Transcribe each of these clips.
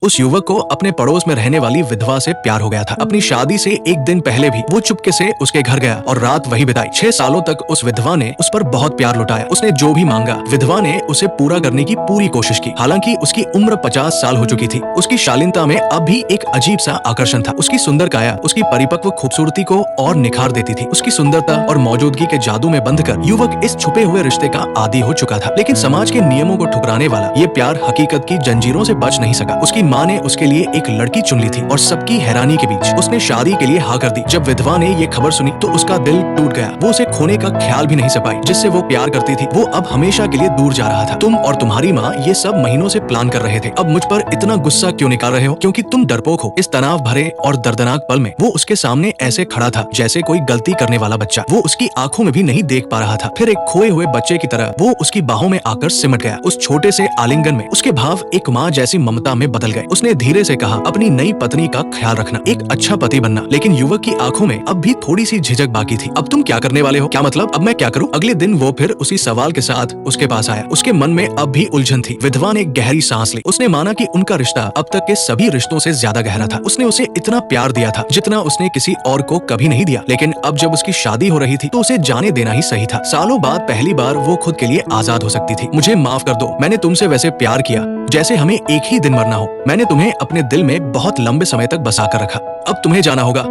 उस युवक को अपने पड़ोस में रहने वाली विधवा से प्यार हो गया था। अपनी शादी से एक दिन पहले भी वो चुपके से उसके घर गया और रात वहीं बिताई। 6 सालों तक उस विधवा ने उस पर बहुत प्यार लुटाया। उसने जो भी मांगा विधवा ने उसे पूरा करने की पूरी कोशिश की। हालांकि उसकी उम्र 50 साल हो चुकी थी। उसकी शालीनता में अब भी एक अजीब सा आकर्षण था। उसकी सुंदर काया उसकी परिपक्व खूबसूरती को और निखार देती थी। उसकी सुंदरता और मौजूदगी के जादू में बंधकर युवक इस छुपे हुए रिश्ते का आदी हो चुका था। लेकिन समाज के नियमों को ठुकराने वाला ये प्यार हकीकत की जंजीरों से बच नहीं सका। उसकी माँ ने उसके लिए एक लड़की चुन ली थी और सबकी हैरानी के बीच उसने शादी के लिए हाँ कर दी। जब विधवा ने ये खबर सुनी तो उसका दिल टूट गया। वो उसे खोने का ख्याल भी नहीं सपाई जिससे वो प्यार करती थी। वो अब हमेशा के लिए दूर जा रहा था। तुम और तुम्हारी माँ ये सब महीनों से प्लान कर रहे थे। अब मुझ पर इतना गुस्सा क्यों निकाल रहे हो? क्योंकि तुम डरपोक हो। इस तनाव भरे और दर्दनाक पल में वो उसके सामने ऐसे खड़ा था जैसे कोई गलती करने वाला बच्चा। वो उसकी आंखों में भी नहीं देख पा रहा था। फिर एक खोए हुए बच्चे की तरह वो उसकी बाहों में आकर सिमट गया। उस छोटे से आलिंगन में उसके भाव एक माँ जैसी ममता में बदल गए। उसने धीरे से कहा, अपनी नई पत्नी का ख्याल रखना, एक अच्छा पति बनना। लेकिन युवक की आंखों में अब भी थोड़ी सी झिझक बाकी थी। अब तुम क्या करने वाले हो? क्या मतलब अब मैं क्या करूं? अगले दिन वो फिर उसी सवाल के साथ उसके पास आया। उसके मन में अब भी उलझन थी। विधवा ने गहरी सांस ली। उसने माना कि उनका रिश्ता अब तक के सभी रिश्तों से ज्यादा गहरा था। उसने उसे इतना प्यार दिया था जितना उसने किसी और को कभी नहीं दिया। लेकिन अब जब उसकी शादी हो रही थी तो उसे जाने देना ही सही था। सालों बाद पहली बार वो खुद के लिए आजाद हो सकती थी। मुझे माफ कर दो, मैंने तुमसे वैसे प्यार किया जैसे हमें एक ही दिन मरना हो। मैंने तुम्हें अपने दिल में बहुत लंबे समय तक बसा कर रखा। अब तुम्हें जाना होगा।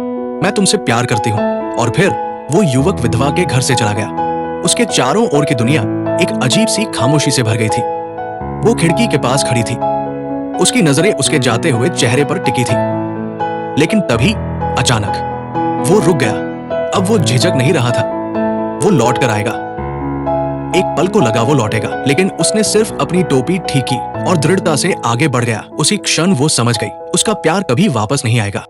मैं तुमसे प्यार करती हूँ। और फिर वो युवक विधवा के घर से चला गया। उसके चारों ओर की दुनिया एक अजीब सी खामोशी से भर गई थी। वो खिड़की के पास खड़ी थी। उसकी नजरें उसके जाते हुए चेहरे पर टिकी थी। लेकिन तभी अचानक वो रुक गया। अब वो झिझक नहीं रहा था। वो लौट कर आएगा। एक पल को लगा वो लौटेगा, लेकिन उसने सिर्फ अपनी टोपी ठीक की और दृढ़ता से आगे बढ़ गया। उसी क्षण वो समझ गई उसका प्यार कभी वापस नहीं आएगा।